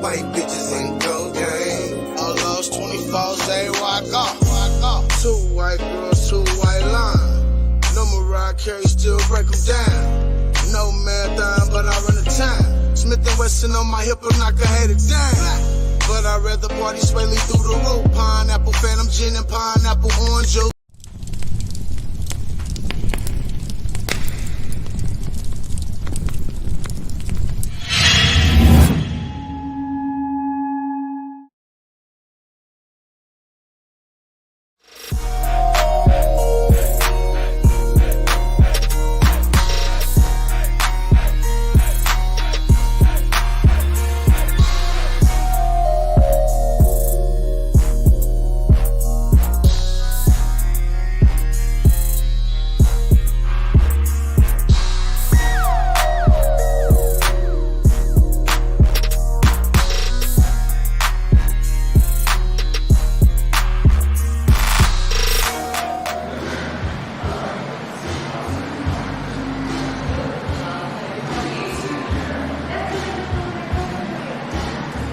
white bitches and cocaine. All lost 24s, they walk off. 2 white girls, 2 white lines. No Mariah Carey, still break them down. No marathon, but I run the time. Smith & Wesson on my hip, I'm not gonna hate it down. But I'd rather party sway through the roof. Pineapple, phantom gin and pineapple orange juice.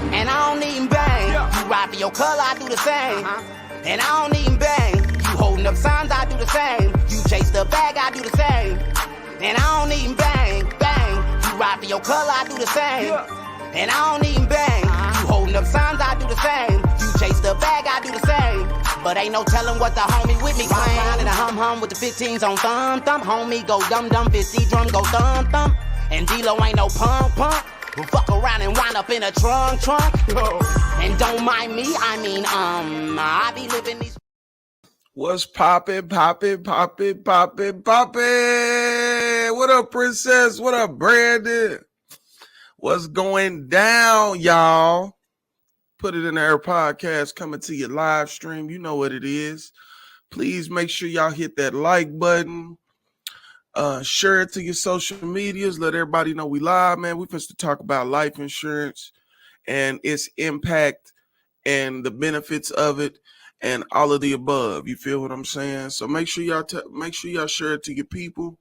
And I don't even bang. You ride for your color, I do the same. And I don't even bang. You holding up signs, I do the same. You chase the bag, I do the same. And I don't even bang. You ride for your color, I do the same. And I don't even bang. You holding up signs, I do the same. You chase the bag, I do the same. But ain't no telling what the homie with me claim. Round in a hum with the 15s on thumb. Homie go dum 50 drum go thumb. And D-Lo ain't no pump. Who fuck around and wind up in a trunk. And don't mind me, I be living these. What's poppin'? What up, Princess? What up, Brandon? What's going down, y'all? Put It in the Air podcast coming to your live stream. You know what it is. Please make sure y'all hit that like button. Share it to your social medias. Let everybody know we live, man. We supposed to talk about life insurance and its impact and the benefits of it and all of the above. You feel what I'm saying? So make sure y'all share it to your people.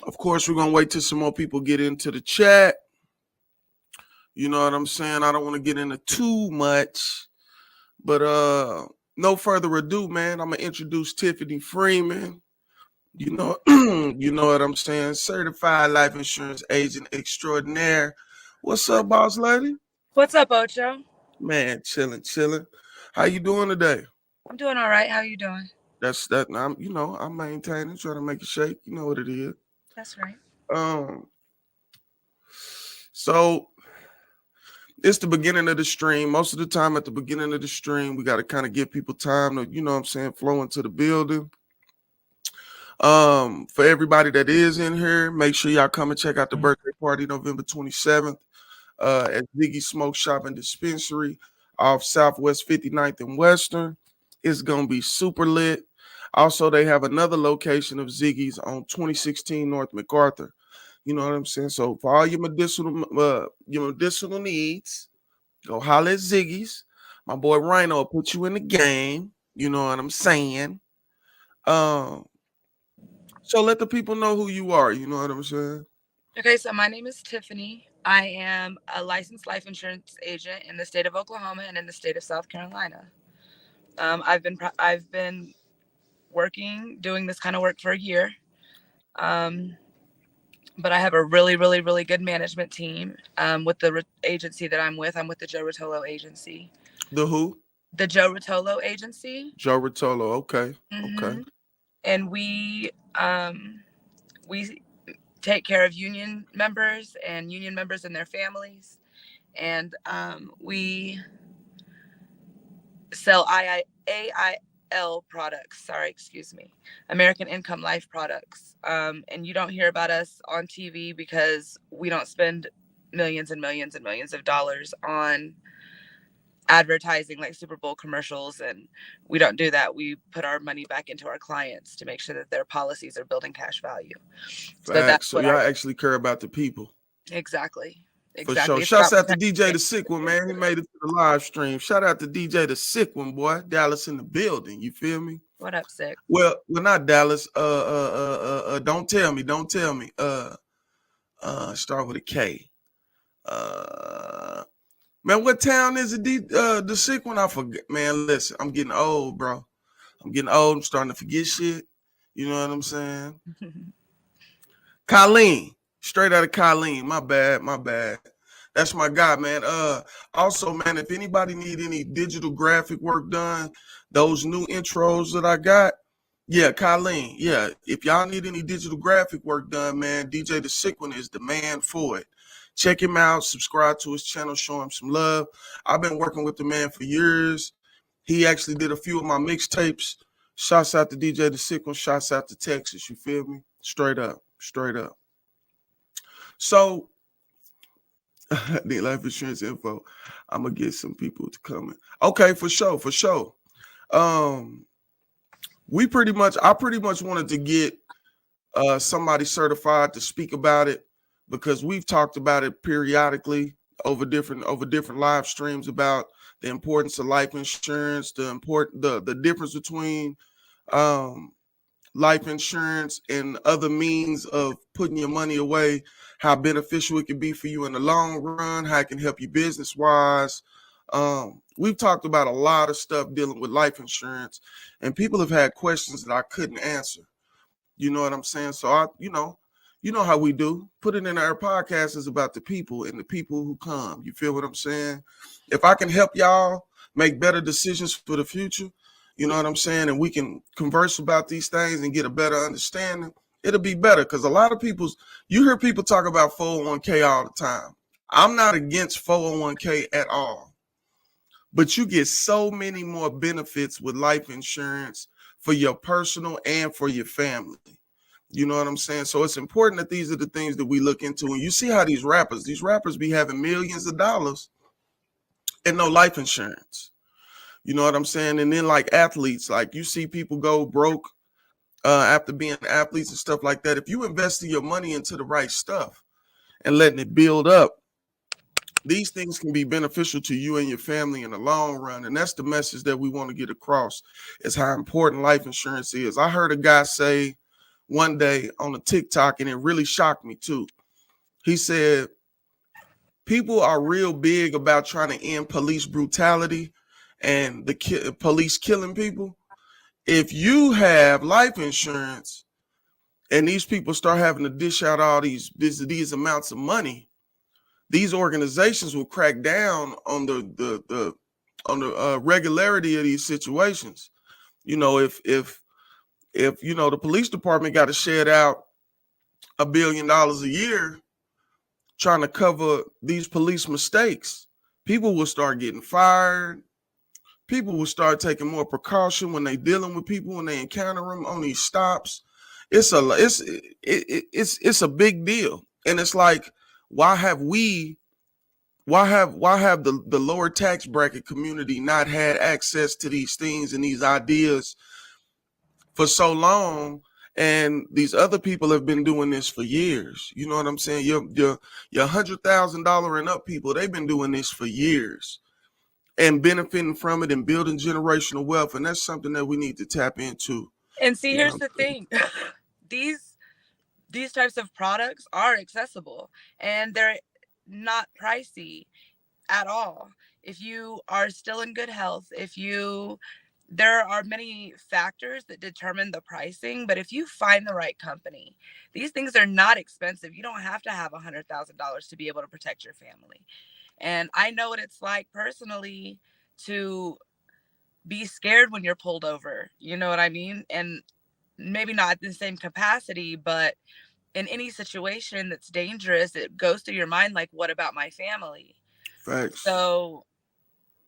Of course, we're gonna wait till some more people get into the chat. You know what I'm saying? I don't want to get into too much, but no further ado, man. I'm gonna introduce Tiffany Freeman. You know what I'm saying? Certified life insurance agent extraordinaire. What's up, boss lady? What's up, Ocho? Man, chilling. How you doing today? I'm doing all right. How you doing? I'm maintaining, trying to make it shake. You know what it is. That's right. So it's the beginning of the stream. Most of the time at the beginning of the stream, we got to kind of give people time to, you know what I'm saying, flow into the building. For everybody that is in here, make sure y'all come and check out the birthday party November 27th at Ziggy Smoke Shop and Dispensary off Southwest 59th and Western. It's going to be super lit. Also, they have another location of Ziggy's on 2016 North MacArthur. You know what I'm saying? So for all your medicinal needs, go holler at Ziggy's. My boy Rhino will put you in the game. You know what I'm saying? So let the people know who you are. You know what I'm saying? Okay, so my name is Tiffany. I am a licensed life insurance agent in the state of Oklahoma and in the state of South Carolina. I've been doing this kind of work for a year. But I have a really, really, really good management team with the agency that I'm with. I'm with the Joe Rotolo agency. The who? The Joe Rotolo agency. Joe Rotolo. Okay. Mm-hmm. Okay. And we take care of union members and their families. And we sell AIL products. American Income Life products. And you don't hear about us on TV because we don't spend millions and millions and millions of dollars on advertising like Super Bowl commercials, and we don't do that. We put our money back into our clients to make sure that their policies are building cash value. So y'all actually care about the people. Exactly. For sure. Shouts out to DJ the Sick One, man. He made it to the live stream. Shout out to DJ the Sick One, boy. Dallas in the building. You feel me? What up, Sick? Well, not Dallas. Don't tell me. Start with a K. Man, what town is it? The sick one? I forget. Man, listen, I'm getting old, bro. I'm getting old. I'm starting to forget shit. You know what I'm saying? Colleen, straight out of Colleen. My bad, my bad. That's my guy, man. Also, man, if anybody need any digital graphic work done, those new intros that I got, yeah, Colleen, yeah. If y'all need any digital graphic work done, man, DJ the Sick One is the man for it. Check him out, subscribe to his channel, show him some love. I've been working with the man for years. He actually did a few of my mixtapes. Shouts out to DJ the Sick One, shouts out to Texas, you feel me? Straight up, straight up. So, the life insurance info. I'm gonna get some people to come in. Okay, for sure, for sure. Um, I pretty much wanted to get somebody certified to speak about it because we've talked about it periodically over different live streams about the importance of life insurance, the difference between um life insurance and other means of putting your money away, how beneficial it can be for you in the long run, how it can help you business wise. We've talked about a lot of stuff dealing with life insurance, and people have had questions that I couldn't answer. You know what I'm saying? So you know how we do. Put it in our podcast is about the people and the people who come. You feel what I'm saying? If I can help y'all make better decisions for the future, you know what I'm saying, and we can converse about these things and get a better understanding, it'll be better. Because a lot of you hear people talk about 401k all the time. I'm not against 401k at all, but you get so many more benefits with life insurance for your personal and for your family. You know what I'm saying? So it's important that these are the things that we look into. And you see how these rappers be having millions of dollars and no life insurance. You know what I'm saying? And then like athletes, like you see people go broke after being athletes and stuff like that. If you invest your money into the right stuff and letting it build up, these things can be beneficial to you and your family in the long run. And that's the message that we want to get across, is how important life insurance is. I heard a guy say one day on a TikTok, and it really shocked me too. He said, people are real big about trying to end police brutality and the police killing people. If you have life insurance and these people start having to dish out all these amounts of money, these organizations will crack down on the regularity of these situations. You know, if you know the police department got to shed out $1 billion a year trying to cover these police mistakes, people will start getting fired. People will start taking more precaution when they dealing with people, when they encounter them on these stops. It's a big deal, and it's like, why have the lower tax bracket community not had access to these things and these ideas for so long? And these other people have been doing this for years. You know what I'm saying? Your $100,000 and up people, they've been doing this for years and benefiting from it and building generational wealth. And that's something that we need to tap into. And see, here's the thing. These types of products are accessible and they're not pricey at all. If you are still in good health, there are many factors that determine the pricing, but if you find the right company, these things are not expensive. You don't have to have $100,000 to be able to protect your family. And I know what it's like personally to be scared when you're pulled over. You know what I mean? And maybe not in the same capacity, but in any situation that's dangerous, it goes through your mind like, what about my family? Facts. So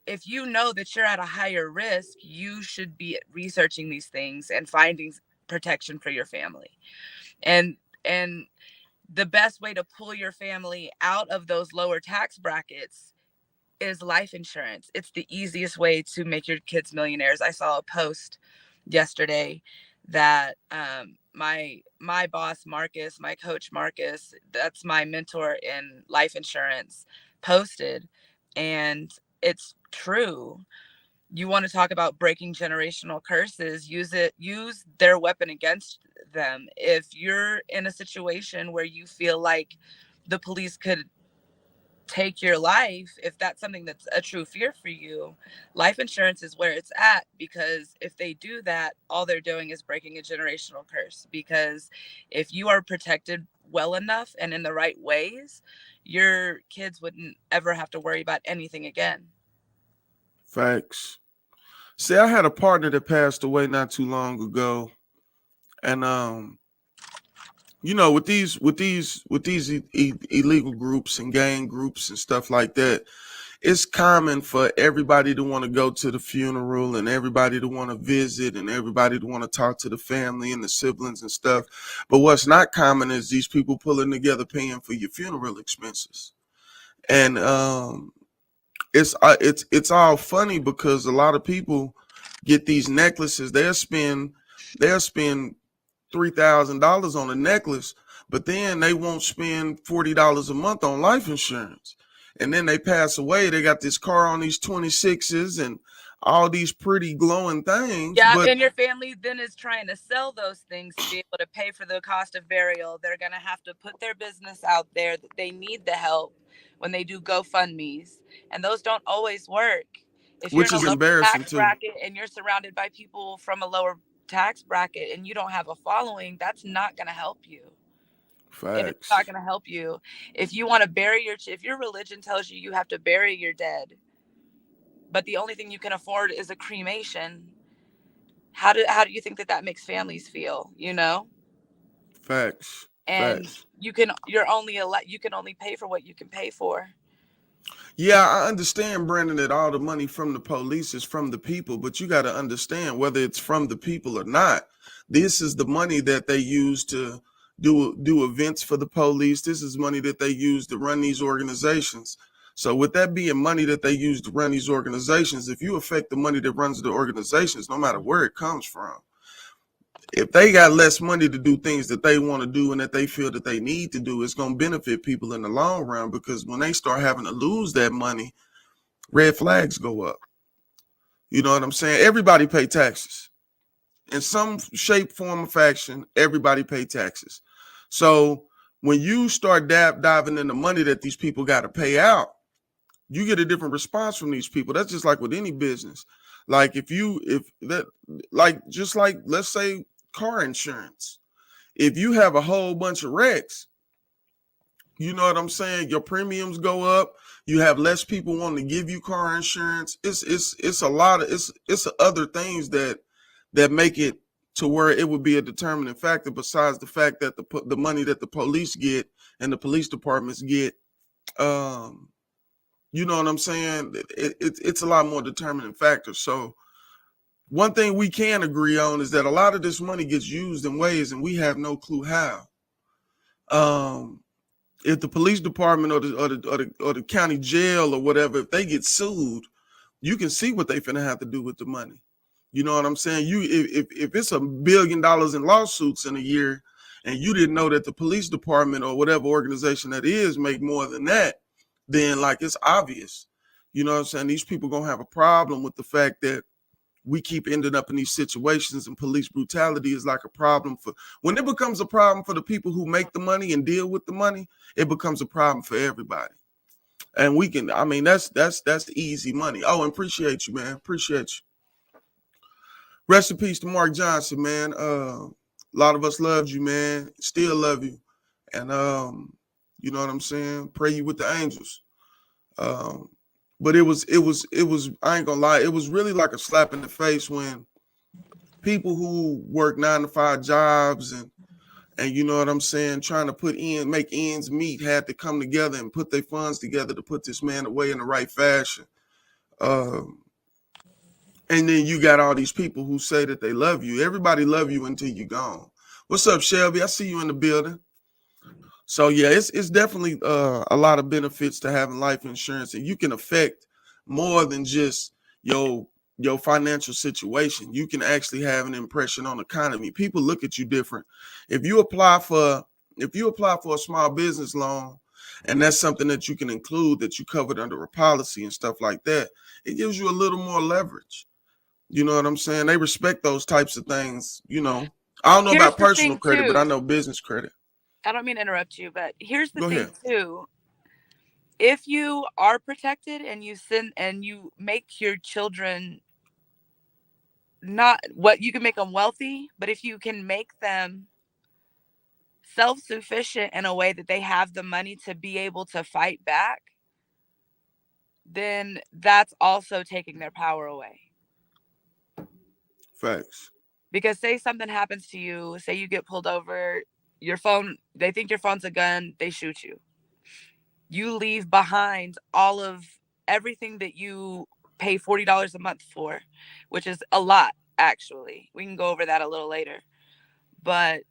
if you know that you're at a higher risk, you should be researching these things and finding protection for your family. And the best way to pull your family out of those lower tax brackets is life insurance. It's the easiest way to make your kids millionaires. I saw a post yesterday that my boss Marcus, my coach Marcus, that's my mentor in life insurance, posted, and it's true. You want to talk about breaking generational curses, use their weapon against them. If you're in a situation where you feel like the police could take your life, if that's something that's a true fear for you, life insurance is where it's at. Because if they do that, all they're doing is breaking a generational curse. Because if you are protected well enough and in the right ways, your kids wouldn't ever have to worry about anything again. Facts. See, I had a partner that passed away not too long ago, and with these illegal groups and gang groups and stuff like that, it's common for everybody to want to go to the funeral and everybody to want to visit and everybody to want to talk to the family and the siblings and stuff. But what's not common is these people pulling together paying for your funeral expenses. And it's all funny because a lot of people get these necklaces. They'll spend $3,000 on a necklace, but then they won't spend $40 a month on life insurance. And then they pass away. They got this car on these 26s and all these pretty glowing things. Yeah, but and your family then is trying to sell those things to be able to pay for the cost of burial. They're going to have to put their business out there that they need the help when they do GoFundMe's. And those don't always work. If you're which in a is lower embarrassing tax too. bracket and you're surrounded by people from a lower tax bracket and you don't have a following, that's not going to help you. And it's Facts. not going to help you. If you want to bury if your religion tells you have to bury your dead, but the only thing you can afford is a cremation, how do you think that makes families feel, Facts. And Facts. you can only pay for what you can pay for. Yeah, I understand, Brandon, that all the money from the police is from the people, but you got to understand whether it's from the people or not. This is the money that they use to do events for the police. This is money that they use to run these organizations. So with that being money that they use to run these organizations, if you affect the money that runs the organizations, no matter where it comes from, if they got less money to do things that they want to do and that they feel that they need to do, it's going to benefit people in the long run, because when they start having to lose that money, red flags go up. You know what I'm saying? Everybody pay taxes. In some shape, form, or fashion, everybody pay taxes. So when you start diving in the money that these people got to pay out, you get a different response from these people. That's just like with any business. Like let's say car insurance. If you have a whole bunch of wrecks, you know what I'm saying? Your premiums go up. You have less people wanting to give you car insurance. It's a lot of it's other things that make it to where it would be a determining factor, besides the fact that the money that the police get and the police departments get. You know what I'm saying? It's a lot more determining factors. So one thing we can agree on is that a lot of this money gets used in ways and we have no clue how. If the police department or the county jail or whatever, if they get sued, you can see what they finna have to do with the money. You know what I'm saying? If it's $1 billion in lawsuits in a year, and you didn't know that the police department or whatever organization that is make more than that, then like it's obvious. You know what I'm saying? These people gonna have a problem with the fact that we keep ending up in these situations, and police brutality is like a problem when it becomes a problem for the people who make the money and deal with the money, it becomes a problem for everybody. And that's easy money. Oh, and appreciate you, man. Appreciate you. Rest in peace to Mark Johnson, man. A lot of us loved you, man. Still love you. And you know what I'm saying? Pray you with the angels. But it was I ain't gonna lie, it was really like a slap in the face when people who work 9-to-5 jobs and you know what I'm saying, trying to make ends meet, had to come together and put their funds together to put this man away in the right fashion. And then you got all these people who say that they love you. Everybody love you until you're gone. What's up, Shelby? I see you in the building. So yeah, it's definitely a lot of benefits to having life insurance, and you can affect more than just your financial situation. You can actually have an impression on the economy. People look at you different. If you apply for a small business loan, and that's something that you can include that you covered under a policy and stuff like that, it gives you a little more leverage. You know what I'm saying? They respect those types of things. You know, I don't know about personal credit, but I know business credit. I don't mean to interrupt you, but here's the Go thing ahead. too. if you are protected and you make your children not what you can make them wealthy, but if you can make them self-sufficient in a way that they have the money to be able to fight back, then that's also taking their power away. Facts. Because say something happens to you, say you get pulled over, your phone, they think your phone's a gun, they shoot you. You leave behind all of everything that you pay $40 a month for, which is a lot, actually. We can go over that a little later. But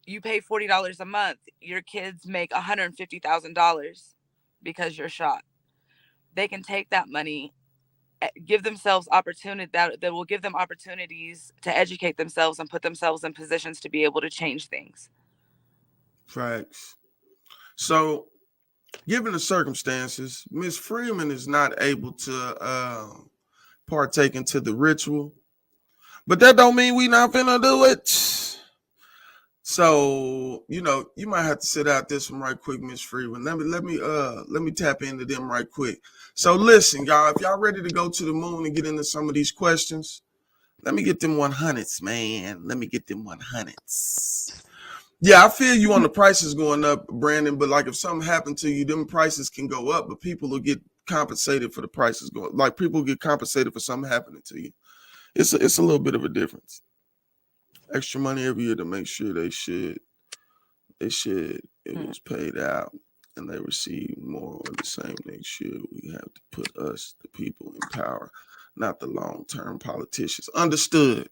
you pay $40 a month, your kids make $150,000 because you're shot. They can take that money, give themselves opportunity that will give them opportunities to educate themselves and put themselves in positions to be able to change things. Facts. So, given the circumstances, Miss Freeman is not able to partake into the ritual, but that don't mean we not finna do it. So, you might have to sit out this one right quick, Miss Freeman. Let me tap into them right quick. So listen, y'all, if y'all ready to go to the moon and get into some of these questions, let me get them 100s, man. Let me get them 100s. Yeah, I feel you on the prices going up, Brandon, but like if something happened to you, them prices can go up, but people will get compensated for the prices going. Like people get compensated for something happening to you. It's a little bit of a difference. Extra money every year to make sure it was paid out and they receive more of the same next year. We have to put us, the people, in power, not the long-term politicians. Understood.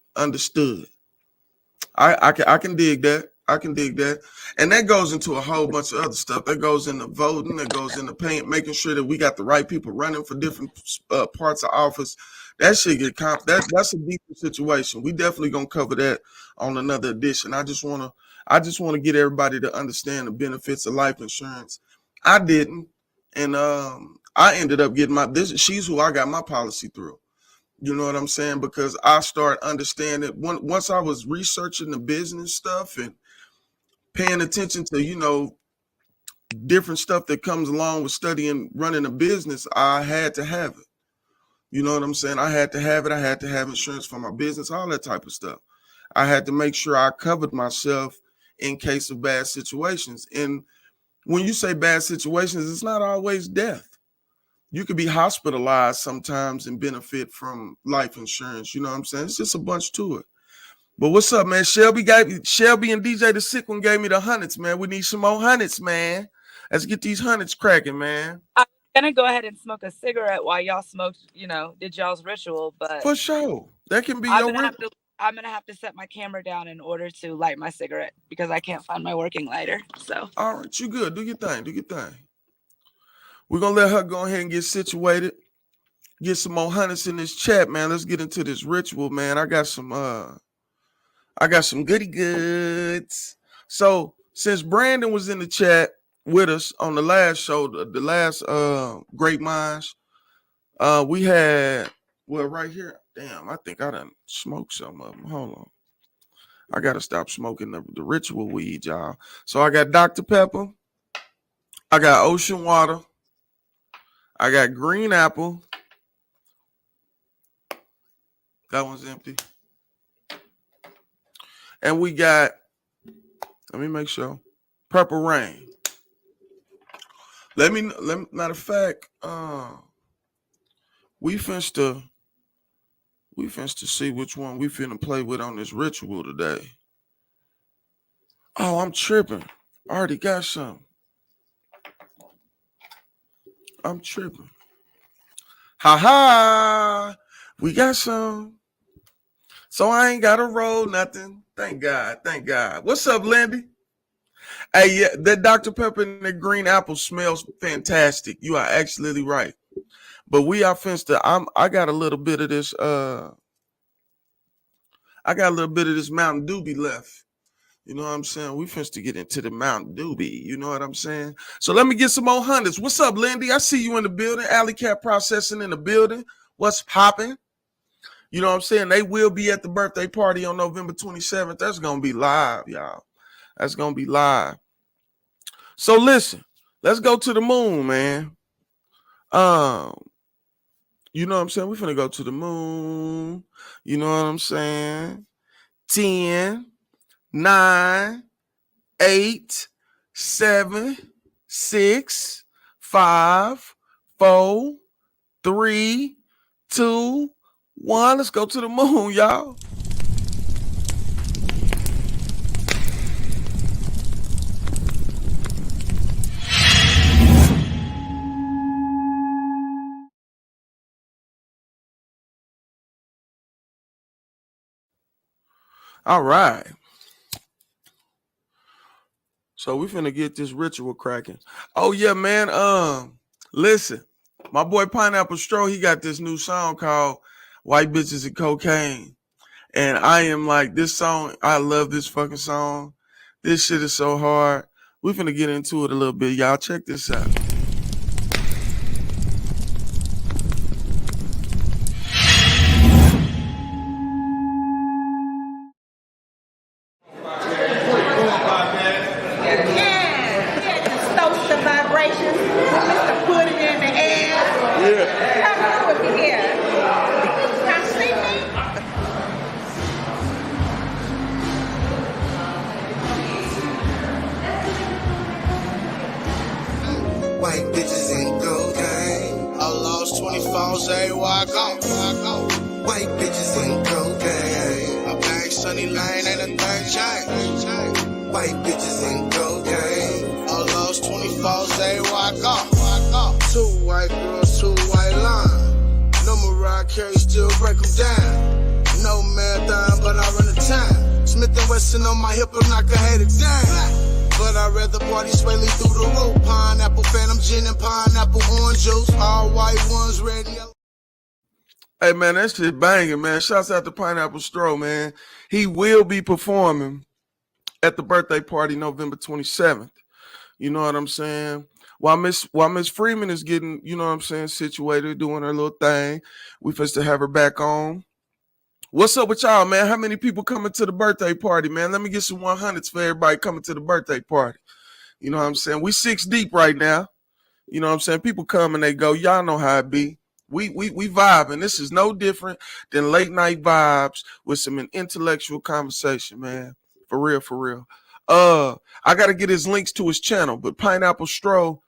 I can dig that. And that goes into a whole bunch of other stuff. That goes into voting. That goes into making sure that we got the right people running for different parts of office. That shit get that's a deeper situation. We definitely gonna cover that on another edition. I just wanna get everybody to understand the benefits of life insurance. I didn't, and I ended up getting she's who I got my policy through. You know what I'm saying? Because I started understanding once I was researching the business stuff and paying attention to, different stuff that comes along with studying, running a business, I had to have it. You know what I'm saying? I had to have it. I had to have insurance for my business, all that type of stuff. I had to make sure I covered myself in case of bad situations. And when you say bad situations, it's not always death. You could be hospitalized sometimes and benefit from life insurance. You know what I'm saying? It's just a bunch to it. But what's up, man? Shelby and DJ the Sick One gave me the hundreds, man. We need some more hundreds, man. Let's get these hundreds cracking, man. I'm gonna go ahead and smoke a cigarette while y'all smoked, did y'all's ritual. But for sure, that can be your ritual. I'm gonna have to set my camera down in order to light my cigarette because I can't find my working lighter. So all right, you good? Do your thing. We're gonna let her go ahead and get situated. Get some more hundreds in this chat, man. Let's get into this ritual, man. I got some goody goods. So since Brandon was in the chat with us on the last show, the last Great Minds, we had right here. Damn, I think I done smoked some of them. Hold on. I gotta stop smoking the ritual weed, y'all. So I got Dr. Pepper, I got ocean water, I got green apple. That one's empty. And we got, let me make sure, Purple Rain. Matter of fact, we finna see which one we finna play with on this ritual today. Oh, I'm tripping. I already got some. I'm tripping. Ha! We got some. So I ain't got to roll nothing. Thank God. What's up, Lindy? Hey, yeah, that Dr. Pepper and the green apple smells fantastic. You are absolutely right. But we are finished. I got a little bit of this. I got a little bit of this Mountain Dew left. You know what I'm saying? We finished to get into the Mountain Dew. You know what I'm saying? So let me get some more hundreds. What's up, Lindy? I see you in the building. Alley Cat Processing in the building. What's popping? You know what I'm saying? They will be at the birthday party on November 27th. That's going to be live, y'all. That's going to be live. So listen, let's go to the moon, man. You know what I'm saying? We finna go to the moon. You know what I'm saying? 10, 9, 8, 7, 6, 5, 4, 3, 2, 1. Let's go to the moon, y'all. All right. So we finna get this ritual cracking. Oh yeah, man. Listen, my boy Pineapple Stro, he got this new song called White Bitches and Cocaine. And I am like, this song, I love this fucking song. This shit is so hard. We finna get into it a little bit. Y'all check this out. White bitches and cocaine. I lost 24 say walk off. White bitches and cocaine. I bang Sunny Lane and a thing change. White bitches and cocaine. I lost 24 say walk off. Two white girls, two white lines. No Mariah Carey, still break them down. No marathon, but I run the time. Smith & Wesson on my hip, I'm not gonna hate it down. But I'd rather party sway through the roof. Pineapple, phantom gin and pineapple orange juice. All white ones, red and yellow. Hey man, that shit banging, man. Shouts out to Pineapple Stro, man. He will be performing at the birthday party November 27th. You know what I'm saying? While Miss Freeman is getting, you know what I'm saying, situated, doing her little thing, we supposed to have her back on. What's up with y'all, man? How many people coming to the birthday party, man? Let me get some 100s for everybody coming to the birthday party. You know what I'm saying? We 6 deep right now. You know what I'm saying? People come and they go. Y'all know how it be. We vibing. This is no different than late night vibes with some intellectual conversation, man. For real, for real. I gotta get his links to his channel, but Pineapple Stro,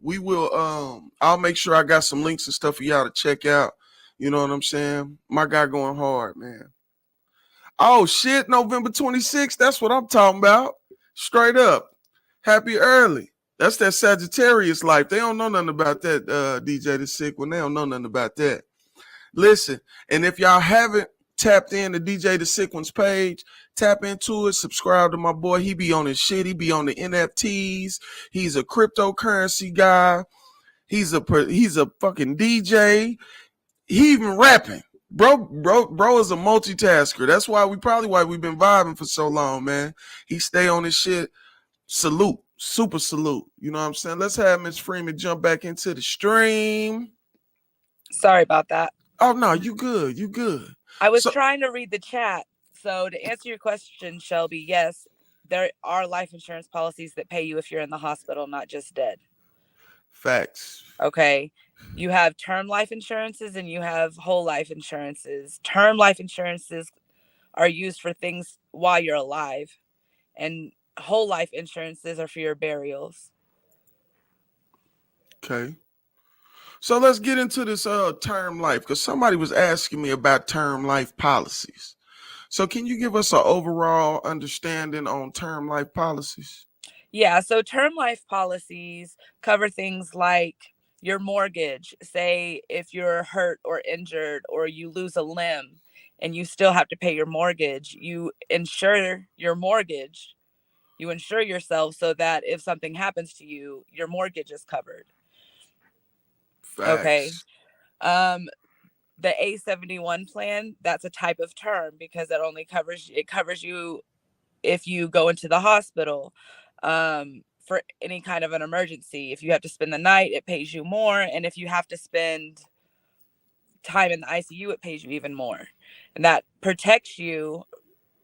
we will I'll make sure I got some links and stuff for y'all to check out. You know what I'm saying? My guy going hard, man. Oh shit, November 26th. That's what I'm talking about. Straight up. Happy early. That's that Sagittarius life. They don't know nothing about that, DJ the Sick One. They don't know nothing about that. Listen, and if y'all haven't tapped in the DJ the Sick One's page, tap into it, subscribe to my boy. He be on his shit. He be on the NFTs. He's a cryptocurrency guy. He's a fucking DJ. He even rapping. Bro is a multitasker. That's why we've been vibing for so long, man. He stay on his shit. Salute. Super salute. You know what I'm saying? Let's have Miss Freeman jump back into the stream. Sorry about that. Oh no, you good. You good. I was trying to read the chat. So to answer your question, Shelby, yes, there are life insurance policies that pay you if you're in the hospital, not just dead. Facts. Okay. You have term life insurances and you have whole life insurances. Term life insurances are used for things while you're alive, and whole life insurances are for your burials. Okay. So let's get into this term life, because somebody was asking me about term life policies. So can you give us an overall understanding on term life policies? Yeah, so term life policies cover things like your mortgage. Say if you're hurt or injured or you lose a limb and you still have to pay your mortgage, you insure your mortgage. You insure yourself so that if something happens to you, your mortgage is covered. Facts. Okay. The A71 plan, that's a type of term because it covers you if you go into the hospital for any kind of an emergency. If you have to spend the night, it pays you more. And if you have to spend time in the ICU, it pays you even more. And that protects you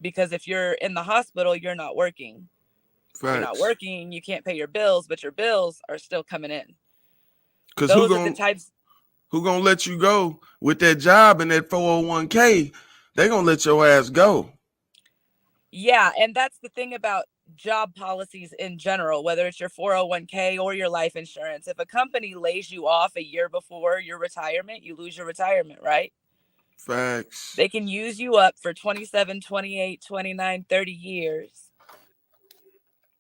because if you're in the hospital, you're not working. Facts. You're not working, you can't pay your bills, but your bills are still coming in. Because Those are the types. who gonna let you go with that job and that 401k? They gonna let your ass go. Yeah, and that's the thing about job policies in general, whether it's your 401k or your life insurance. If a company lays you off a year before your retirement, you lose your retirement, right? Facts. They can use you up for 27, 28, 29, 30 years.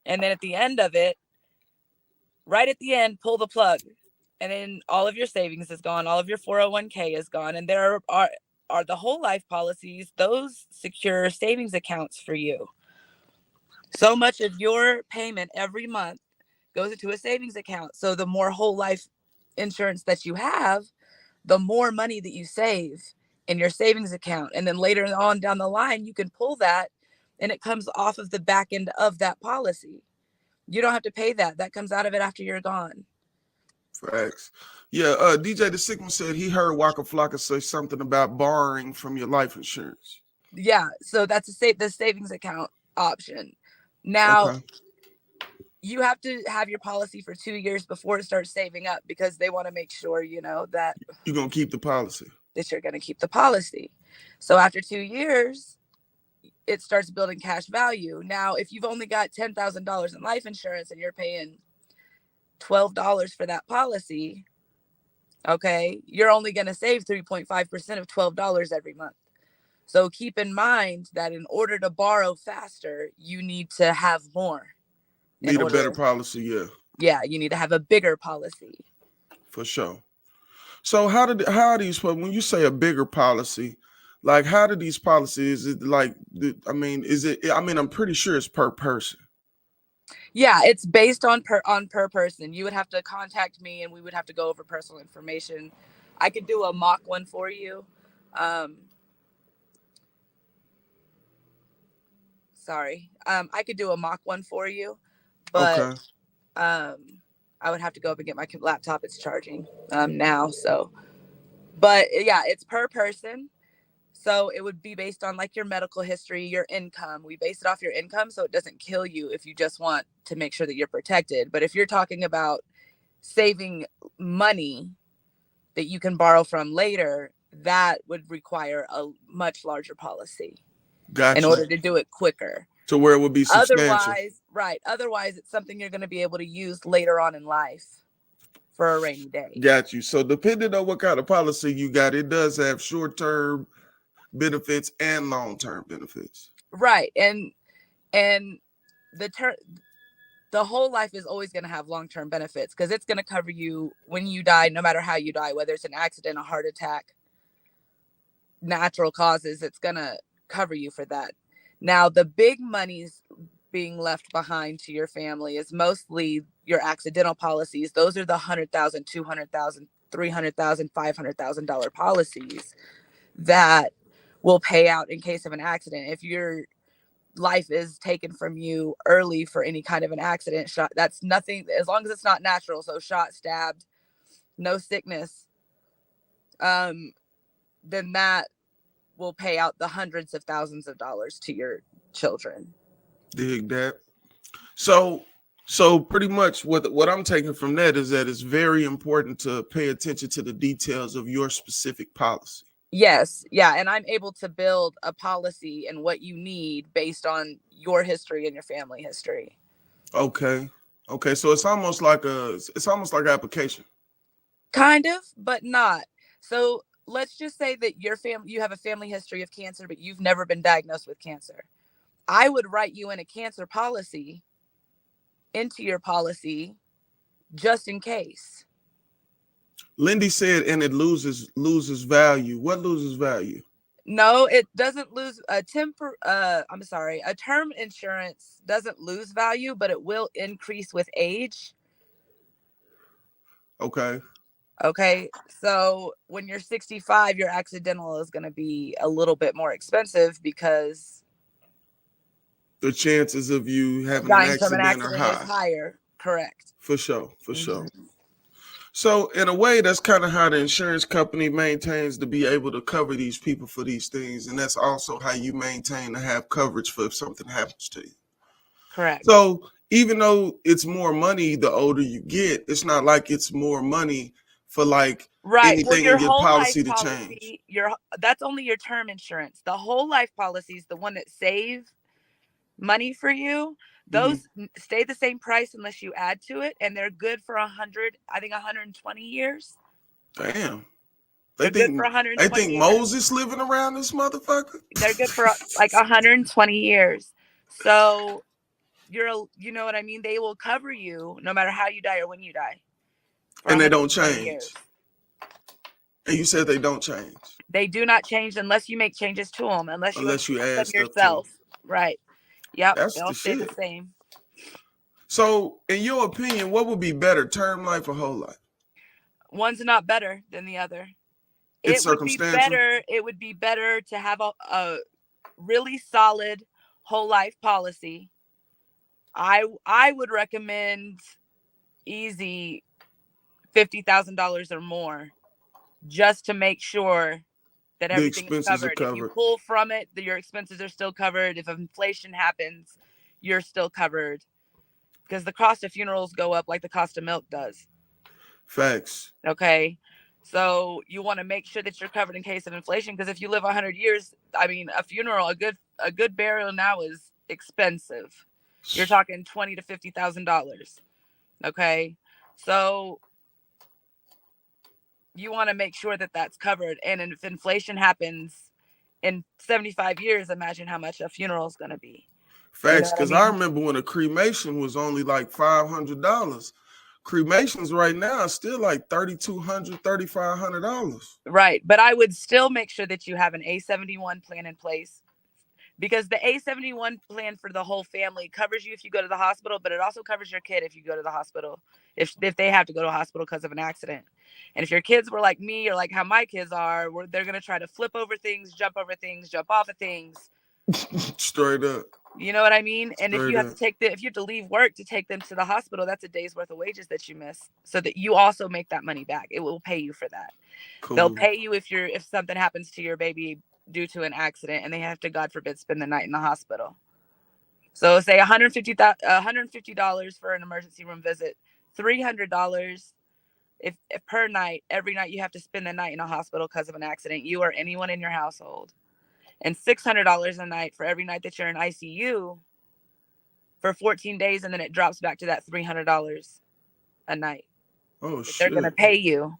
And then at the end of it, right at the end, pull the plug. And then all of your savings is gone. All of your 401k is gone. And there are the whole life policies, those secure savings accounts for you. So much of your payment every month goes into a savings account. So the more whole life insurance that you have, the more money that you save in your savings account. And then later on down the line, you can pull that and it comes off of the back end of that policy. You don't have to pay that. That comes out of it after you're gone. Facts. Yeah, DJ the Sick One said he heard Waka Flocka say something about borrowing from your life insurance. Yeah, so that's the savings account option. Now, okay. You have to have your policy for 2 years before it starts saving up because they want to make sure, that you're going to keep the policy. That you're going to keep the policy. So after 2 years, it starts building cash value. Now, if you've only got $10,000 in life insurance and you're paying $12 for that policy, okay, you're only going to save 3.5% of $12 every month. So keep in mind that in order to borrow faster, you need to have more. Need a better policy, yeah. Yeah, you need to have a bigger policy. For sure. So how are these, when you say a bigger policy, like how do these policies, is it like, I'm pretty sure it's per person. Yeah, it's based on per person. You would have to contact me and we would have to go over personal information. I could do a mock one for you. I could do a mock one for you, but okay. I would have to go up and get my laptop. It's charging now. So, but yeah, it's per person. So it would be based on like your medical history, your income. We base it off your income so it doesn't kill you if you just want to make sure that you're protected. But if you're talking about saving money that you can borrow from later, that would require a much larger policy. Gotcha. In order to do it quicker. To where it would be substantial. Otherwise, it's something you're going to be able to use later on in life for a rainy day. Got you. So depending on what kind of policy you got, it does have short-term benefits and long-term benefits. Right. And the whole life is always going to have long-term benefits because it's going to cover you when you die, no matter how you die, whether it's an accident, a heart attack, natural causes, it's going to cover you for that. Now, the big money's being left behind to your family is mostly your accidental policies. Those are the $100,000, $200,000, $300,000, $500,000 policies that will pay out in case of an accident. If your life is taken from you early for any kind of an accident, shot, that's nothing, as long as it's not natural. So shot, stabbed, no sickness, then that will pay out the hundreds of thousands of dollars to your children. Dig that. So pretty much what I'm taking from that is that it's very important to pay attention to the details of your specific policy. Yes. Yeah. And I'm able to build a policy and what you need based on your history and your family history. Okay. So it's almost like application. Kind of, but not. So let's just say that you have a family history of cancer, but you've never been diagnosed with cancer. I would write you in a cancer policy into your policy just in case. Lindy said, and it loses value. What loses value? No, it doesn't lose a term insurance doesn't lose value, but it will increase with age. Okay, so when you're 65, your accidental is going to be a little bit more expensive because the chances of you having an accident are high. Is higher. Correct. For sure. So in a way, that's kind of how the insurance company maintains to be able to cover these people for these things. And that's also how you maintain to have coverage for if something happens to you. Correct. So even though it's more money the older you get, it's not like it's more money for like Right. Well, anything your in your whole life policy to change. policy, that's only your term insurance. The whole life policy is the one that save money for you. Those stay the same price unless you add to it, and they're good for 120 years. Damn. They're good for They 120 think years. Moses living around this motherfucker? They're good for like 120 years. So you know what I mean? They will cover you no matter how you die or when you die. And they don't 120 change. years. And you said they don't change. They do not change unless you make changes to them, unless you add them stuff yourself. to them. Right. Yep. That's They'll the stay shit. the same. So, in your opinion, what would be better, term life or whole life? One's not better than the other. It's It would be circumstantial. better. It would be better to have a really solid whole life policy. I would recommend easy $50,000 or more, just to make sure that The everything is expenses are covered. If you covered. pull from it, your expenses are still covered. If inflation happens, you're still covered, because the cost of funerals go up like the cost of milk does. Facts. Okay. So you want to make sure that you're covered in case of inflation, because if you live 100 years, I mean, a funeral, a good burial now is expensive. You're talking $20,000 to $50,000. Okay. So you want to make sure that that's covered. And if inflation happens in 75 years, imagine how much a funeral is going to be. Facts. Because I remember when a cremation was only like $500. Cremations right now are still like $3,200, $3,500. Right. But I would still make sure that you have an A71 plan in place, because the A71 plan for the whole family covers you if you go to the hospital, but it also covers your kid if you go to the hospital, if they have to go to a hospital because of an accident. And if your kids were like me, or like how my kids are, where they're going to try to flip over things, jump over things, jump off of things. Straight up. You know what I mean? And if you have Straight to if you have to leave work to take them to the hospital, that's a day's worth of wages that you miss, so that you also make that money back. It will pay you for that. Cool. They'll pay you if something happens to your baby due to an accident and they have to, God forbid, spend the night in the hospital. So say $150 for an emergency room visit, $300 if per night. Every night you have to spend the night in a hospital because of an accident, you or anyone in your household. And $600 a night for every night that you're in ICU for 14 days, and then it drops back to that $300 a night. Oh shit! They're gonna pay you,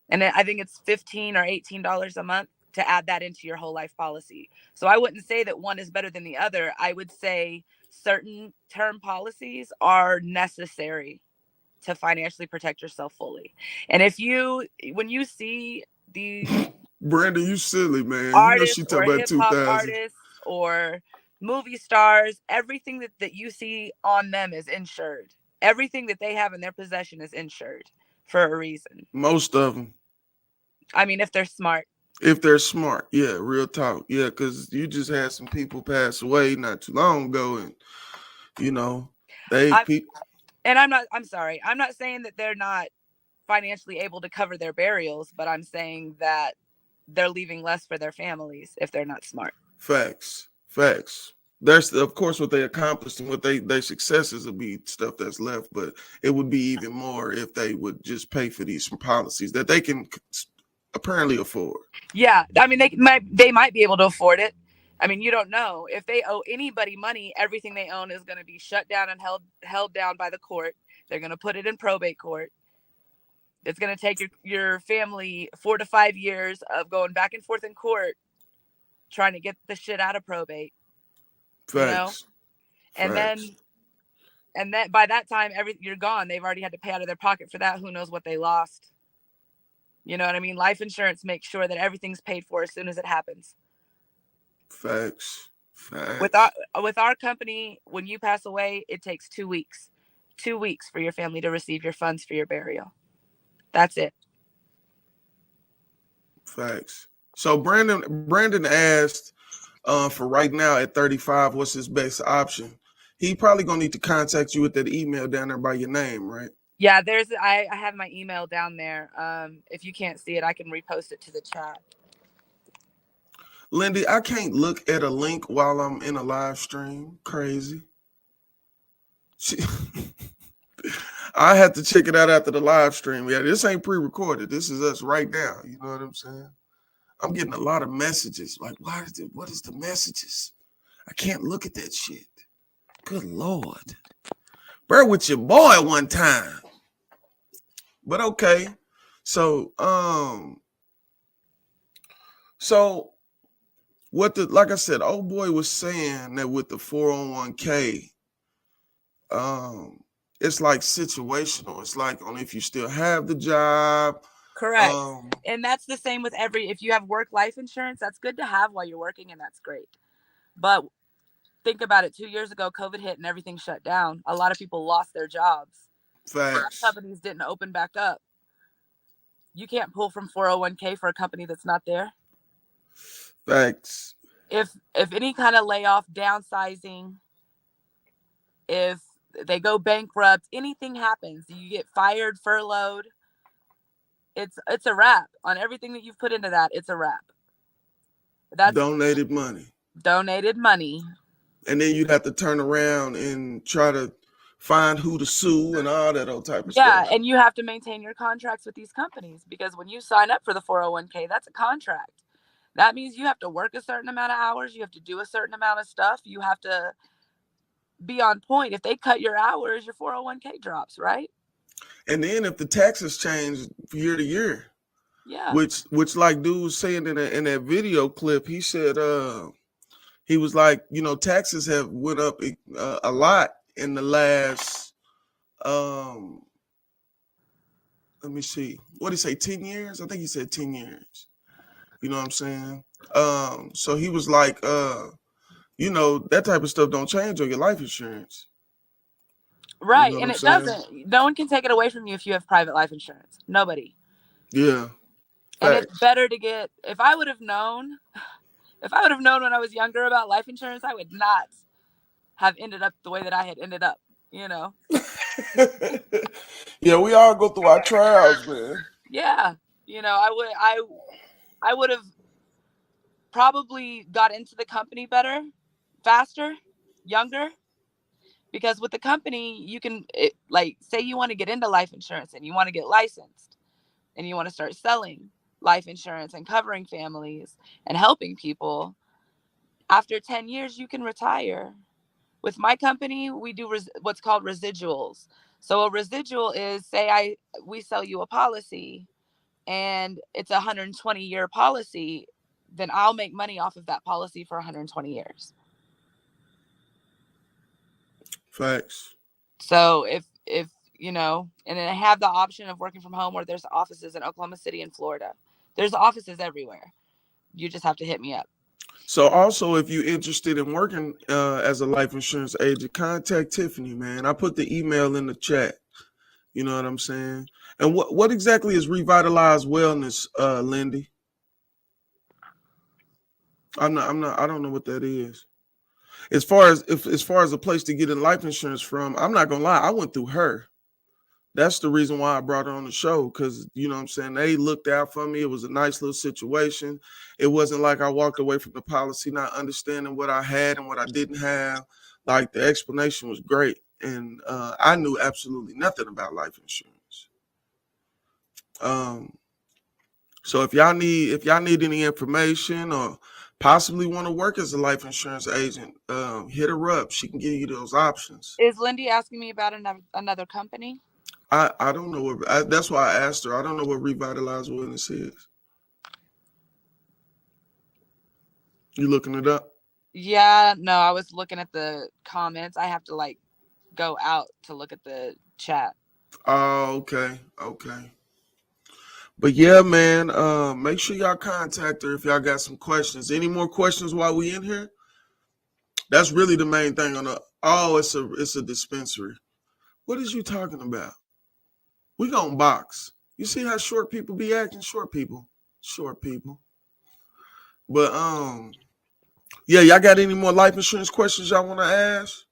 and I think it's $15 or $18 a month to add that into your whole life policy. So I wouldn't say that one is better than the other. I would say certain term policies are necessary to financially protect yourself fully. And when you see these Brandon, you silly, man. artists, You know she or talking about hip hop 2000. artists, or movie stars, everything that you see on them is insured. Everything that they have in their possession is insured for a reason. Most of them. I mean, if they're smart. If they're smart, yeah, real talk, yeah, because you just had some people pass away not too long ago, and you know I'm sorry, I'm not saying that they're not financially able to cover their burials, but I'm saying that they're leaving less for their families if they're not smart. Facts. There's of course what they accomplished and what their successes will be stuff that's left, but it would be even more if they would just pay for these policies that they can apparently afford. Yeah, I mean, they might be able to afford it. I mean, you don't know. If they owe anybody money, everything they own is going to be shut down and held down by the court. They're going to put it in probate court. It's going to take your family 4 to 5 years of going back and forth in court trying to get the shit out of probate. Facts. You know? And then by that time you're gone. They've already had to pay out of their pocket for that. Who knows what they lost? You know what I mean? Life insurance makes sure that everything's paid for as soon as it happens. Facts. With our company, when you pass away, it takes 2 weeks. 2 weeks for your family to receive your funds for your burial. That's it. Facts. So Brandon asked for right now at 35, what's his best option? He probably gonna need to contact you with that email down there by your name, right? Yeah, I have my email down there. If you can't see it, I can repost it to the chat. Lindy, I can't look at a link while I'm in a live stream. Crazy. I had to check it out after the live stream. Yeah, this ain't pre-recorded. This is us right now. You know what I'm saying? I'm getting a lot of messages. Like, what is the messages? I can't look at that shit. Good Lord. Bear with your boy one time. But okay. So like I said, old boy was saying that with the 401k, it's like situational. It's like only if you still have the job. Correct. And that's the same with if you have work life insurance, that's good to have while you're working, and that's great. But think about it, 2 years ago, COVID hit and everything shut down. A lot of people lost their jobs. Facts. Companies didn't open back up. You can't pull from 401k for a company that's not there. Facts. If any kind of layoff, downsizing, if they go bankrupt, anything happens, you get fired, furloughed, it's a wrap on everything that you've put into that. It's a wrap. That's donated money. And then you'd have to turn around and try to find who to sue and all that old type of stuff. Yeah, and you have to maintain your contracts with these companies, because when you sign up for the 401k, that's a contract. That means you have to work a certain amount of hours. You have to do a certain amount of stuff. You have to be on point. If they cut your hours, your 401k drops, right? And then if the taxes change year to year, yeah, which like dude was saying in that video clip, he said he was like, taxes have went up a lot in the last let me see, what did he say, 10 years? I think he said 10 years. You know what I'm saying? So he was like, that type of stuff don't change on your life insurance. Right. You know, and it doesn't. No one can take it away from you if you have private life insurance. Nobody. Yeah. And it's better to get, if I would have known when I was younger about life insurance, I would not have ended up the way that I had ended up, Yeah, we all go through our trials, man. Yeah. I would have probably got into the company better, faster, younger. Because with the company, you can, say you want to get into life insurance and you want to get licensed and you want to start selling life insurance and covering families and helping people. After 10 years, you can retire. With my company, we do what's called residuals. So a residual is, we sell you a policy and it's a 120-year policy, then I'll make money off of that policy for 120 years. Facts. So if and then I have the option of working from home, or there's offices in Oklahoma City and Florida. There's offices everywhere. You just have to hit me up. So also, if you're interested in working as a life insurance agent, contact Tiffany, man. I put the email in the chat. You know what I'm saying? And what exactly is Revitalized Wellness, Lindy? I don't know what that is. As far as a place to get in life insurance from, I'm not gonna lie, I went through her. That's the reason why I brought her on the show, because you know what I'm saying, they looked out for me. It was a nice little situation. It wasn't like I walked away from the policy not understanding what I had and what I didn't have. Like, the explanation was great, and I knew absolutely nothing about life insurance. So if y'all need any information or possibly want to work as a life insurance agent, hit her up. She can give you those options. Is Lindy asking me about another company? I don't know what. That's why I asked her. I don't know what Revitalized Wellness is. You looking it up? Yeah, no, I was looking at the comments. I have to go out to look at the chat. Oh, okay. But yeah, man, make sure y'all contact her if y'all got some questions. Any more questions while we in here? That's really the main thing it's a dispensary. What is you talking about? We gonna box. You see how short people be acting? Short people. But yeah, y'all got any more life insurance questions y'all want to ask?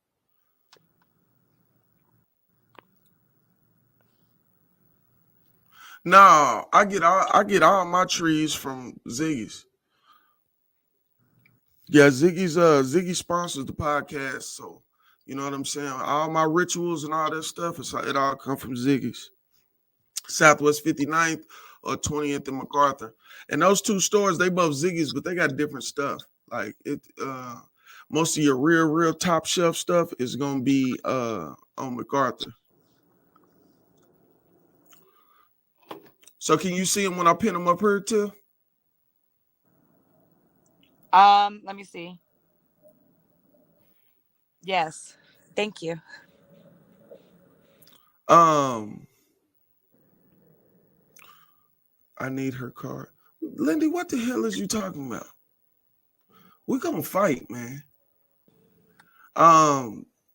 No, I get all my trees from Ziggy's. Yeah, Ziggy sponsors the podcast, so You know what I'm saying? All my rituals and all that stuff, it all come from Ziggy's. Southwest 59th or 20th and MacArthur. And those two stores, they both Ziggy's, but they got different stuff. Like most of your real top shelf stuff is gonna be on MacArthur. So can you see them when I pin them up here too? Let me see. Yes. Thank you. I need her card. Lindy, what the hell is you talking about? We're gonna fight, man.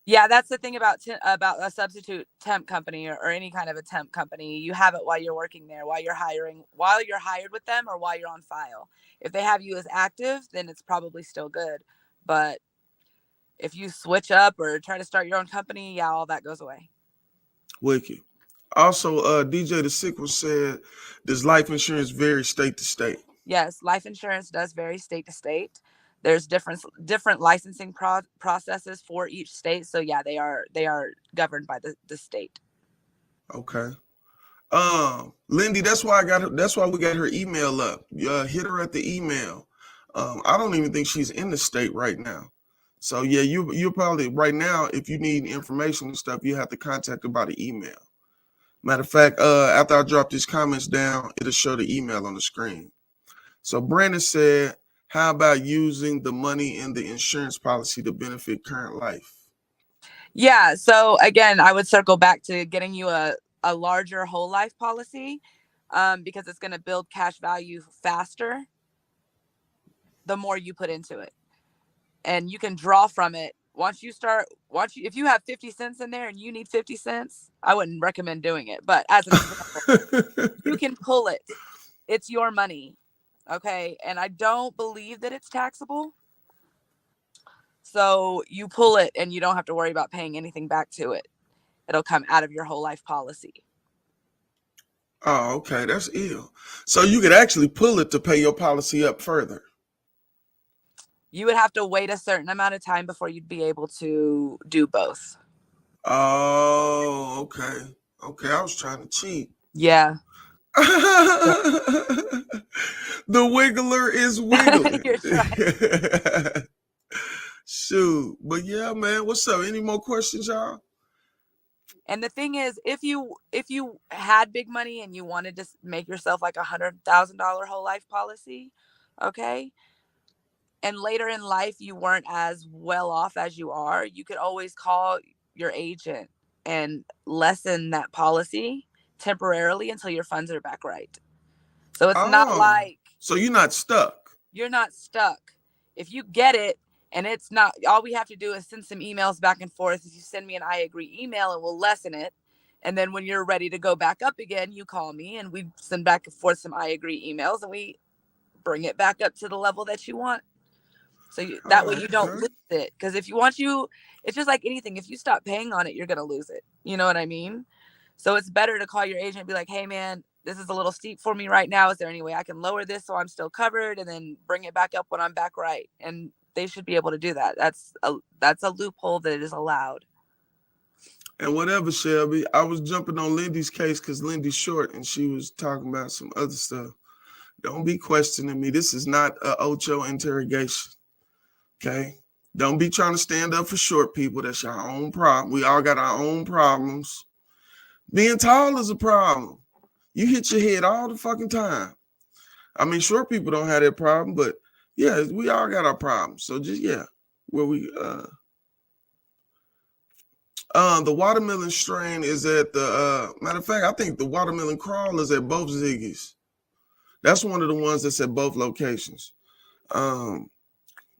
Yeah, that's the thing about a substitute temp company or any kind of a temp company. You have it while you're working there, while you're hired with them, or while you're on file. If they have you as active, then it's probably still good. But if you switch up or try to start your own company, yeah, all that goes away. Wicked. Also, DJ the Sick one said, does life insurance vary state to state? Yes, life insurance does vary state to state. There's different licensing processes for each state. So yeah, they are governed by the state. Okay. Lindy, that's why we got her email up. Hit her at the email. I don't even think she's in the state right now. So yeah, you probably right now, if you need information and stuff, you have to contact her by the email. Matter of fact, after I drop these comments down, it'll show the email on the screen. So Brandon said, how about using the money in the insurance policy to benefit current life? Yeah. So again, I would circle back to getting you a larger whole life policy, because it's going to build cash value faster the more you put into it. And you can draw from it. If you have 50 cents in there and you need 50 cents, I wouldn't recommend doing it. But as an example, you can pull it. It's your money. Okay. And I don't believe that it's taxable. So you pull it and you don't have to worry about paying anything back to it. It'll come out of your whole life policy. Oh, okay. That's ill. So you could actually pull it to pay your policy up further. You would have to wait a certain amount of time before you'd be able to do both. Oh, okay. Okay, I was trying to cheat. Yeah. The wiggler is wiggling. You're trying. Shoot. But yeah, man, what's up? Any more questions, y'all? And the thing is, if you had big money and you wanted to make yourself like $100,000 whole life policy, okay, and later in life you weren't as well off as you are, you could always call your agent and lessen that policy temporarily until your funds are back right. So it's not like... So you're not stuck. You're not stuck. If you get it and it's not... All we have to do is send some emails back and forth. If you send me an I agree email and we'll lessen it. And then when you're ready to go back up again, you call me and we send back and forth some I agree emails and we bring it back up to the level that you want. So that way you don't lose it. Because if you want it's just like anything. If you stop paying on it, you're going to lose it. You know what I mean? So it's better to call your agent and be like, hey, man, this is a little steep for me right now. Is there any way I can lower this so I'm still covered and then bring it back up when I'm back right? And they should be able to do that. That's a loophole that is allowed. And whatever, Shelby, I was jumping on Lindy's case because Lindy's short and she was talking about some other stuff. Don't be questioning me. This is not an Ocho interrogation. Okay? Don't be trying to stand up for short people. That's your own problem. We all got our own problems. Being tall is a problem. You hit your head all the fucking time. I mean, short people don't have that problem, but yeah, we all got our problems. So just, yeah, where we, the watermelon strain is at the, matter of fact, I think the watermelon crawl is at both Ziggy's. That's one of the ones that's at both locations.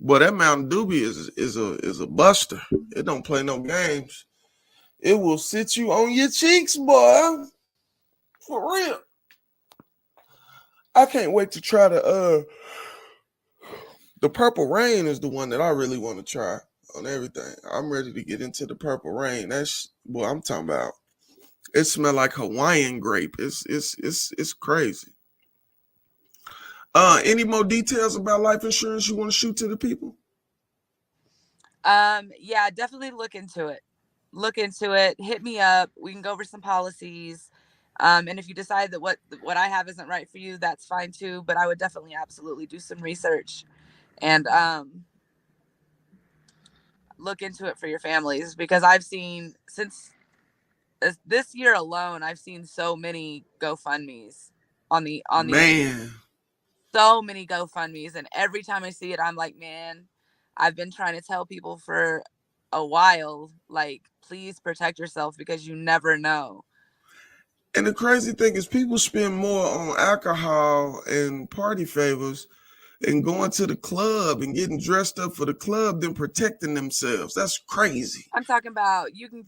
But that Mountain Doobie is a buster. It don't play no games. It will sit you on your cheeks, boy. For real. I can't wait to try the Purple Rain is the one that I really want to try on everything. I'm ready to get into the Purple Rain. That's what I'm talking about. It smells like Hawaiian grape. It's crazy. Any more details about life insurance you want to shoot to the people? Yeah, definitely look into it. Hit me up. We can go over some policies. And if you decide that what I have isn't right for you, that's fine too. But I would definitely absolutely do some research and look into it for your families, because I've seen, since this year alone, I've seen so many GoFundMe's on the Man, so many GoFundMe's, and every time I see it, I'm like, man, I've been trying to tell people for a while, like, please protect yourself, because you never know. and the crazy thing is people spend more on alcohol and party favors and going to the club and getting dressed up for the club than protecting themselves. That's crazy. I'm talking about, you can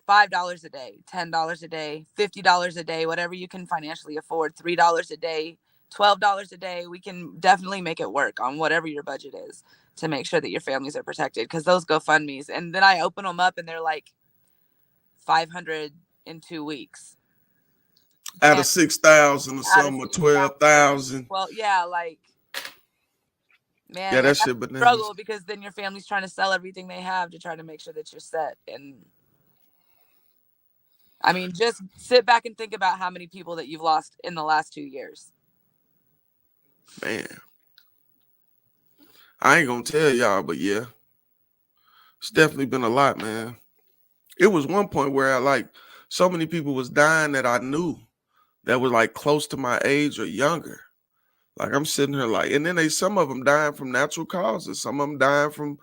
$5 a day, $10 a day, $50 a day, whatever you can financially afford, $3 a day, $12 a day. We can definitely make it work on whatever your budget is to make sure that your families are protected, because those GoFundMe's, and then I open them up and they're like 500 in 2 weeks. Out of 6,000 or something, or 12,000. Well, yeah, like, man, yeah, that shit bananas. Struggle, because then your family's trying to sell everything they have to try to make sure that you're set. And I mean, just sit back and think about how many people that you've lost in the last 2 years. Man, I ain't gonna tell y'all, but yeah, it's definitely been a lot, man. It was one point where so many people was dying that I knew that was like close to my age or younger. Like I'm sitting here like, and then some of them dying from natural causes. Some of them dying from,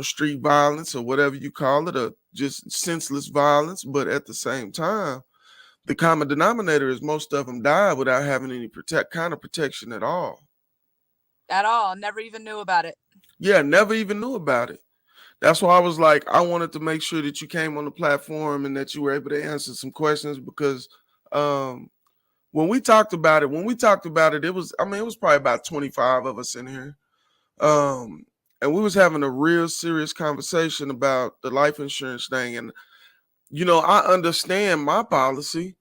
street violence or whatever you call it, or just senseless violence. But at the same time, the common denominator is most of them died without having any kind of protection at all. At all. Never even knew about it. Yeah, never even knew about it. That's why I was like, I wanted to make sure that you came on the platform and that you were able to answer some questions, because when we talked about it, it was probably about 25 of us in here. And we was having a real serious conversation about the life insurance thing. And, I understand my policy,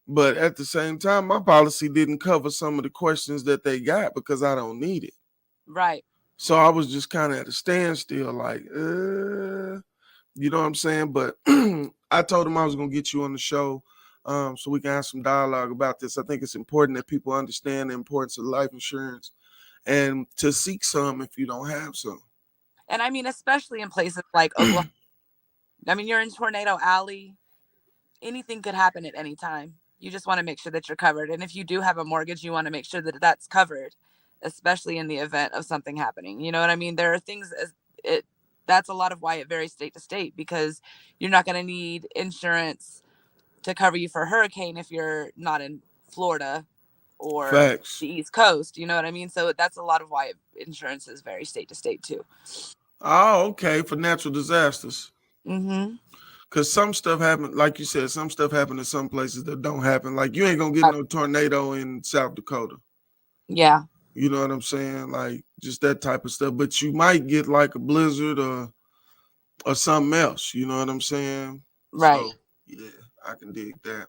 but at the same time, my policy didn't cover some of the questions that they got because I don't need it. Right. So I was just kind of at a standstill, like, you know what I'm saying? But I told him I was going to get you on the show so we can have some dialogue about this. I think it's important that people understand the importance of life insurance and to seek some if you don't have some. And I mean, especially in places like Oklahoma. I mean, you're in Tornado Alley. Anything could happen at any time. You just want to make sure that you're covered. And if you do have a mortgage, you want to make sure that that's covered, especially in the event of something happening. You know what I mean? There are things, that's a lot of why it varies state to state, because you're not going to need insurance to cover you for a hurricane if you're not in Florida or Facts. the East Coast. You know what I mean? So that's a lot of why insurance is very state to state too. Oh, okay. For natural disasters. Mm-hmm. Because some stuff happened, like you said, some stuff happened in some places that don't happen. Like you ain't going to get no tornado in South Dakota. Yeah. You know what I'm saying? Like just that type of stuff. But you might get like a blizzard or something else. You know what I'm saying? Right. So, yeah, I can dig that.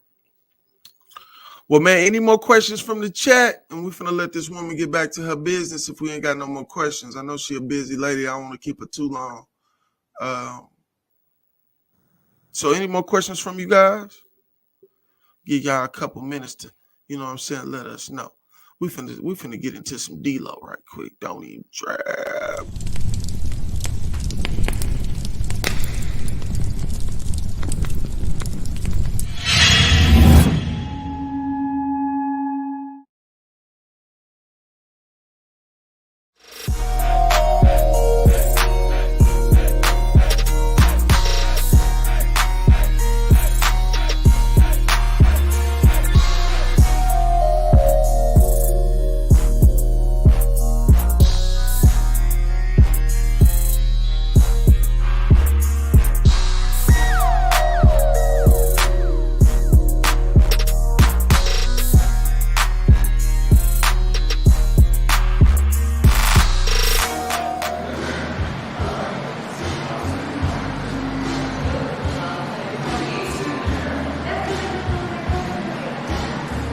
Well, man, any more questions from the chat? And we're finna let this woman get back to her business if we ain't got no more questions. I know she a busy lady. I don't want to keep her too long. So any more questions from you guys? Give y'all a couple minutes to, you know what I'm saying, let us know. We finna get into some D-Lo right quick. Don't even drab.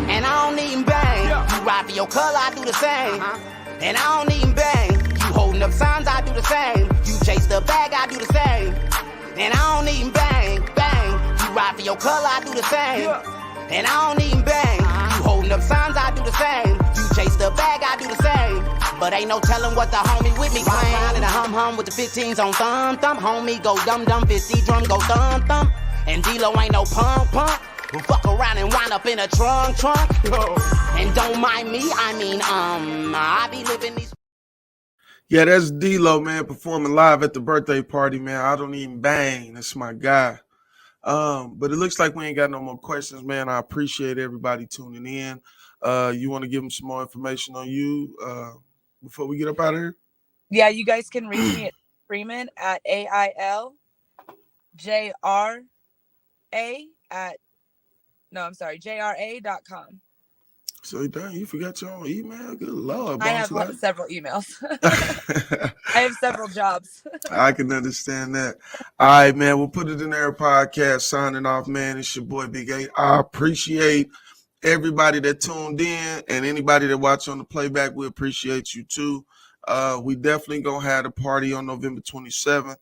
And I don't even bang. You ride for your color, I do the same. And I don't even bang. You hold holding up signs, I do the same. You chase the bag, I do the same. And I don't even bang, bang. You ride for your color, I do the same. And I don't even bang. You holding up signs, I do the same. You chase the bag, I do the same. But ain't no telling what the homie with me claim. And a hum with the 15s on thumb. Homie go dum 50 drum go thumb. And D-Lo ain't no pump. Who fuck around and wind up in a trunk. And don't mind me, I be living these. Yeah, that's D-Lo, man, performing live at the birthday party, man. I don't even bang. That's my guy. But it looks like we ain't got no more questions, man. I appreciate everybody tuning in. You want to give them some more information on you before we get up out of here? Yeah, you guys can reach me at Freeman at AILJRA JRA.com. So dang, you forgot your own email? Good Lord, boss. I have several emails. I have several jobs. I can understand that. All right, man. We'll put it in our podcast. Signing off, man. It's your boy Big 8. I appreciate everybody that tuned in and anybody that watched on the playback. We appreciate you too. We definitely gonna have a party on November 27th.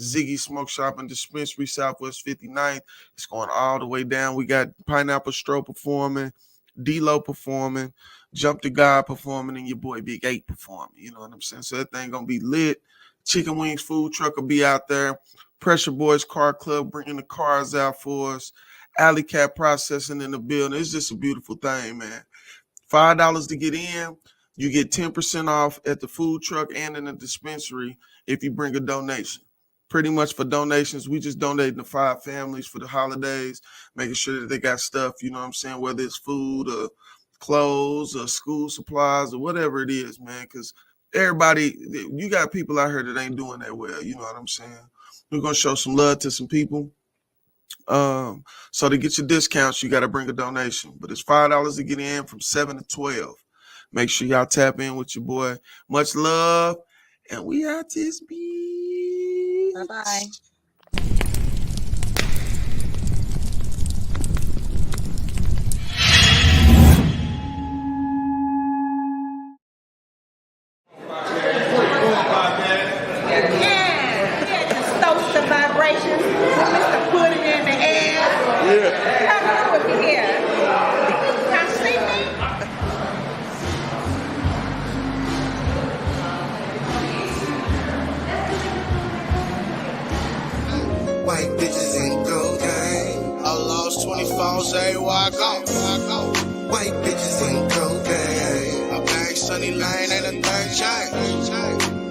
Ziggy Smoke Shop and Dispensary, Southwest 59th. It's going all the way down. We got Pineapple Stroh performing, D-Lo performing, Jump to God performing, and your boy Big 8 performing. You know what I'm saying? So that thing gonna be lit. Chicken Wings food truck will be out there. Pressure Boys Car Club bringing the cars out for us. Alley Cat Processing in the building. It's just a beautiful thing, man. $5 to get in. You get 10% off at the food truck and in the dispensary if you bring a donation. Pretty much for donations, we just donating to 5 families for the holidays, making sure that they got stuff, you know what I'm saying, whether it's food or clothes or school supplies or whatever it is, man, because everybody, you got people out here that ain't doing that well, you know what I'm saying? We're going to show some love to some people. So to get your discounts, you got to bring a donation, but it's $5 to get in from 7 to 12. Make sure y'all tap in with your boy. Much love, and we out this beat. Bye-bye. White bitches and cocaine. I lost 24 say why I go. White bitches and cocaine. I bang Sunny Lane and a third chain.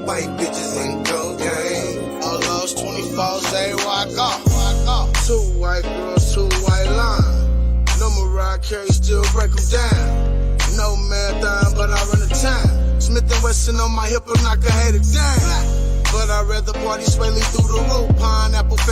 White bitches and cocaine. I lost 24 say why I go. 2 white girls, 2 white lines. No Mariah Carey, still break them down. No marathon, but I run the time. Smith & Wesson on my hip, and knock a hater down. But I'd rather party sway through the roof. Pineapple fan.